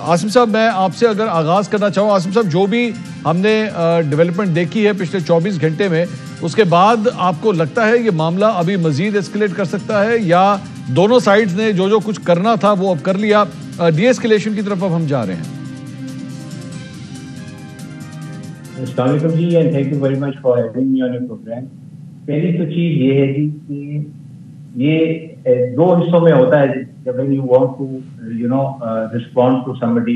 आसिम साहब, मैं आपसे अगर आगाज करना चाहूँ, आसिम साहब जो भी हमने डेवलपमेंट देखी है पिछले 24 घंटे में, उसके बाद आपको लगता है ये मामला अभी मजीद एस्केलेट कर सकता है या दोनों साइड्स ने जो कुछ करना था वो अब कर लिया, डीएस्केलेशन की तरफ अब हम जा रहे हैं? अस्सलाम वालेकुम जी, and thank you very much for having me on your program. पहली तो चीज ये है जी कि ये दो हिस्सों में होता है जब you want to respond to somebody.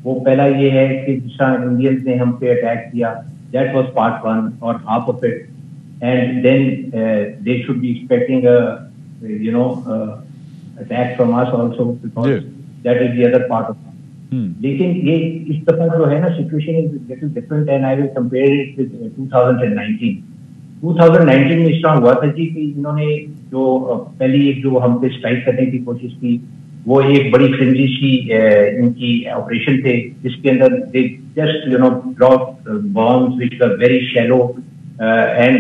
वो पहला ये है कि जिस तरह इंडियंस ने हम पे अटैक किया, दैट वाज पार्ट वन और half of it, and then they should be expecting attack from us also because that is the other part of. लेकिन ये इस दफा जो है ना, situation is little different and I will compare it with 2019 में। इस तरह हुआ था जी कि इन्होंने जो पहली एक जो हम पे स्ट्राइक करने की कोशिश की, वो एक बड़ी फ्रेंजी सी इनकी ऑपरेशन थे जिसके अंदर they just drop bombs which were very shallow and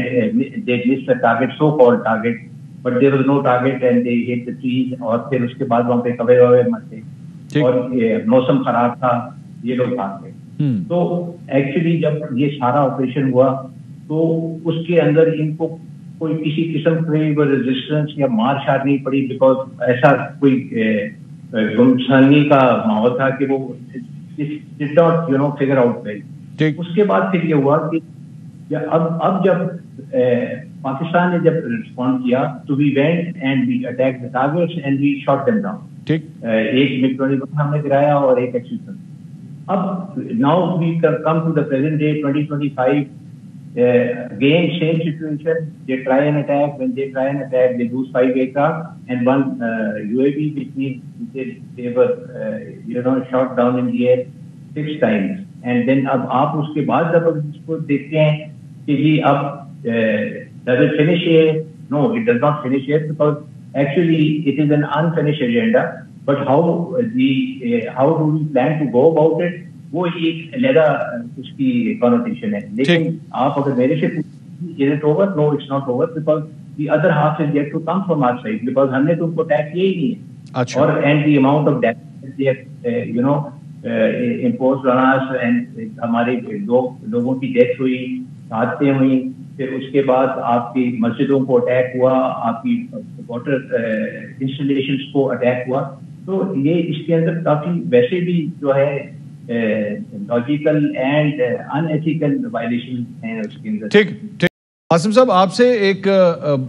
they missed the target, so called target, but there was no target and they hit the trees. और फिर उसके बाद वहां पे कवे मरते और मौसम खराब था, ये लोग भाग गए। तो एक्चुअली जब ये सारा ऑपरेशन हुआ तो उसके अंदर इनको कोई किसी किस्म की रेजिस्टेंस या मार शार नहीं पड़ी, बिकॉज ऐसा कोई गुमसानी का माहौल था कि वो did not figure out well. उसके बाद फिर ये हुआ कि अब जब पाकिस्तान ने जब रिस्पॉन्ड किया तो we went and we attack the targets and we shot them down. एक मिग-21 हमने गिराया और एक एक्सिस। अब now we come to the present day 2025, again same situation, they try and attack. When they try and attack, they lose 5 aircraft and 1 UAV, which means they were shot down in the air 6 times. And then अब आप उसके बाद जब इसको देखते हैं कि जी अब does it finish here? No, it does not finish here, because actually it is an unfinished agenda. But how do we plan to go about it? वो एक अलग उसकी कॉनोटेशन है। लेकिन आप अगर मेरे से is it over? No, it's not over, because the other half is yet to come from our side, because हमने तो उनको अटैक किया ही नहीं है। अच्छा। और and the amount of damage they have imposed on us, and हमारे लोगों की डेथ हुई, हादसे हुई, फिर उसके बाद आपकी मस्जिदों को अटैक हुआ, आपकी वाटर इंस्टॉलेशंस को अटैक हुआ। तो ये इसके अंदर काफी वैसे भी जो है लॉजिकल एंड अनएथिकल वायलेशन है उसके अंदर। ठीक। आसिम साहब, आपसे एक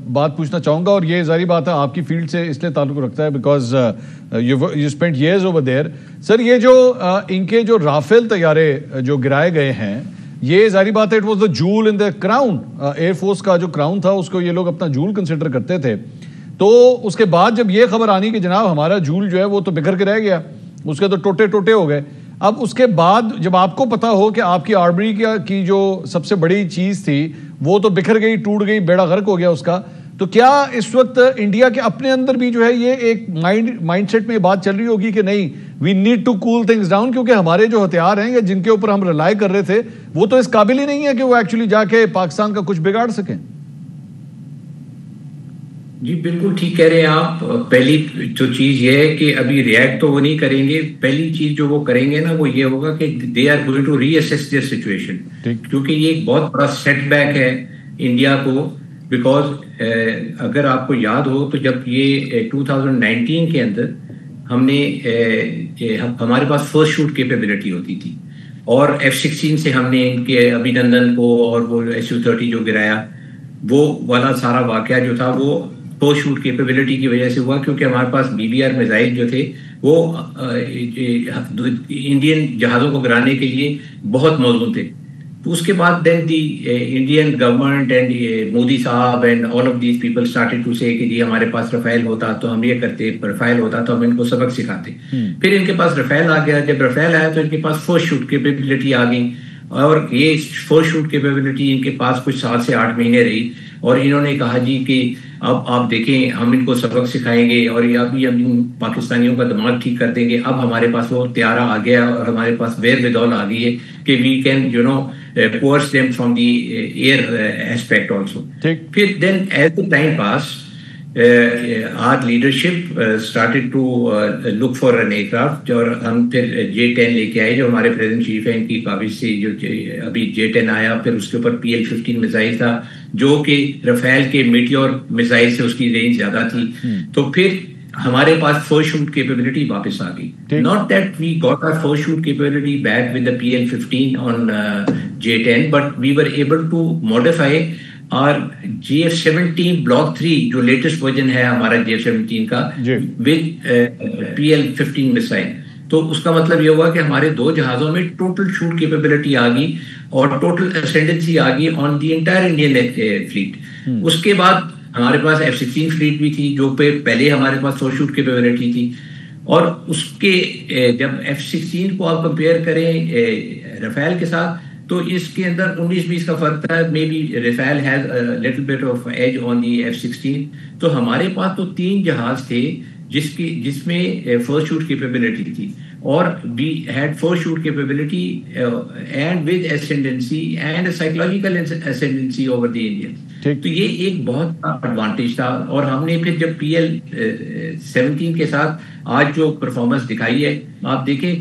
बात पूछना चाहूंगा, और ये जारी बात है आपकी फील्ड से इसलिए ताल्लुक रखता है because you spent years over there. Sir, ये जो इनके जो राफेल तैयारे जो गिराए गए हैं, ये जारी बात है it was the joule in the crown. Air force का जो क्राउन था उसको ये लोग अपना जूल कंसिडर करते थे। तो उसके बाद जब ये खबर आनी कि जनाब हमारा जूल जो है वो तो बिखर के रह गया, उसके तो टोटे टोटे हो गए। अब उसके बाद जब आपको पता हो कि आपकी आर्मरी की जो सबसे बड़ी चीज थी वो तो बिखर गई, टूट गई, बेड़ा गर्क हो गया उसका, तो क्या इस वक्त इंडिया के अपने अंदर भी जो है ये एक माइंडसेट में बात चल रही होगी कि नहीं, we need to cool things down, क्योंकि हमारे जो हथियार हैं या जिनके ऊपर हम रिलाय कर रहे थे वो तो इस काबिल ही नहीं है कि वो एक्चुअली जाके पाकिस्तान का कुछ बिगाड़ सकें? जी बिल्कुल ठीक कह रहे हैं आप। पहली जो चीज ये है कि अभी रिएक्ट तो वो नहीं करेंगे। पहली चीज जो वो करेंगे ना वो ये होगा कि they are going to reassess their situation, क्योंकि ये एक बहुत बड़ा सेटबैक है इंडिया को। बिकॉज अगर आपको याद हो तो जब ये 2019 के अंदर हमारे पास फर्स्ट शूट कैपेबिलिटी होती थी, और F-16 से हमने इनके अभिनंदन को और वो Su-30 जो गिराया, वो वाला सारा वाकया जो था वो पोस्ट शूट कैपेबिलिटी की वजह से हुआ, क्योंकि हमारे पास BBR मिसाइल जो थे वो इंडियन जहाज़ों को गिराने के लिए बहुत मौजूद थे। तो उसके बाद then the Indian government and Modi साहब and all of these people started to say कि जी हमारे पास रफेल होता तो हम ये करते, रफेल होता तो हम इनको सबक सिखाते। फिर इनके पास रफेल आ गया। जब रफेल आया तो इनके पास फर्स्ट शूट कैपेबिलिटी आ गई, और ये फर्स्ट शूट कैपेबिलिटी इनके पास कुछ 7 से 8 महीने रही, और इन्होंने कहा जी कि अब आप देखें हम इनको सबक सिखाएंगे और अभी हम पाकिस्तानियों का दिमाग ठीक कर देंगे। अब हमारे पास वो त्यारा आ गया और हमारे पास वेयर विदॉल आ गई है कि we can coerce them from the air aspect also. फिर then as the time pass our leadership started to look for an aircraft, اور ہم پھر J-10 لے کے آئے جو ہمارے پریزیڈنٹ چیف ہیں ان کی کاوش سے جو ابھی J-10 آیا. پھر اس کے اوپر PL-15 میزائل تھا جو کہ رفیل کے میٹیور میزائل سے اس کی رینج زیادہ تھی. تو پھر ہمارے پاس فرسٹ شوٹ کیپیبلٹی واپس آ گئی. Not that we got our first shoot capability back with the PL-15 on J-10, but we were able to modify اور GF-17 Block 3 جو لیٹسٹ ورژن ہے ہمارا GF-17 کا with PL-15 مسائل. تو اس کا مطلب یہ ہوا کہ ہمارے 2 جہازوں میں ٹوٹل شوٹ کیپیبلٹی آ گئی اور ٹوٹل اسینڈنسی آ گئی آن دی انٹائر انڈین فلیٹ. اس کے بعد ہمارے پاس F-16 فلیٹ بھی تھی جو پہلے ہمارے پاس 100 شوٹ کیپیبلٹی تھی. اور اس کے جب F-16 کو آپ کمپیئر کریں رفیل کے ساتھ تو اس کے اندر 19-20 کا فرق تھا. May be Rafale has little bit of edge on the F-16. تو ہمارے پاس تو 3 جہاز تھے جس میں فرسٹ شوٹ کیپیبلٹی تھی اور we had first shoot capability and with ascendancy and psychological ascendancy over the Indian. تو یہ ایک بہت بڑا ایڈوانٹیج تھا. اور ہم نے پھر جب PL-17 کے ساتھ آج جو پرفارمنس دکھائی ہے آپ دیکھیں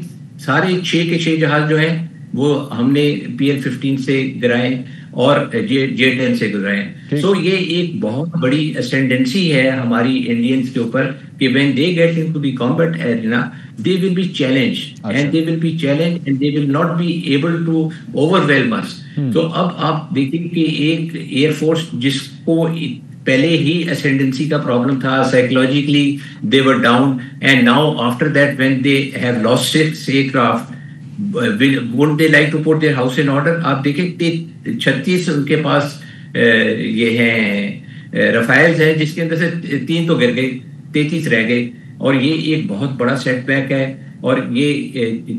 سارے 6 کے 6 جہاز جو ہیں وہ ہم نے PL-15 سے گرائے اور J-10 سے گزرائے. سو یہ ایک بہت بڑی اسینڈنسی ہے ہماری انڈینس کے اوپر کہ when they get into the combat arena they will be challenged and they will not be able to overwhelm us. تو اب آپ دیکھیں کہ ایک ایئر فورس جس کو پہلے ہی اسینڈنسی کا پرابلم تھا, psychologically they were down, and now after that when they have lost 6 aircraft wouldn't they like to put their house in order. آپ دیکھیں 36 ان کے پاس یہ ہیں رفائلز ہیں جس کے اندر سے 3 تو گر گئے 33 رہ گئے. اور یہ ایک بہت بڑا سیٹ بیک ہے اور یہ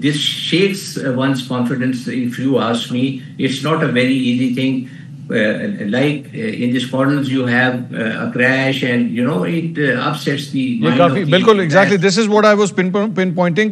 this shakes one's confidence. If you ask me, it's not a very easy thing. Like in the squadrons you have a crash and you know it upsets the mind. بالکل exactly this is what I was pinpointing.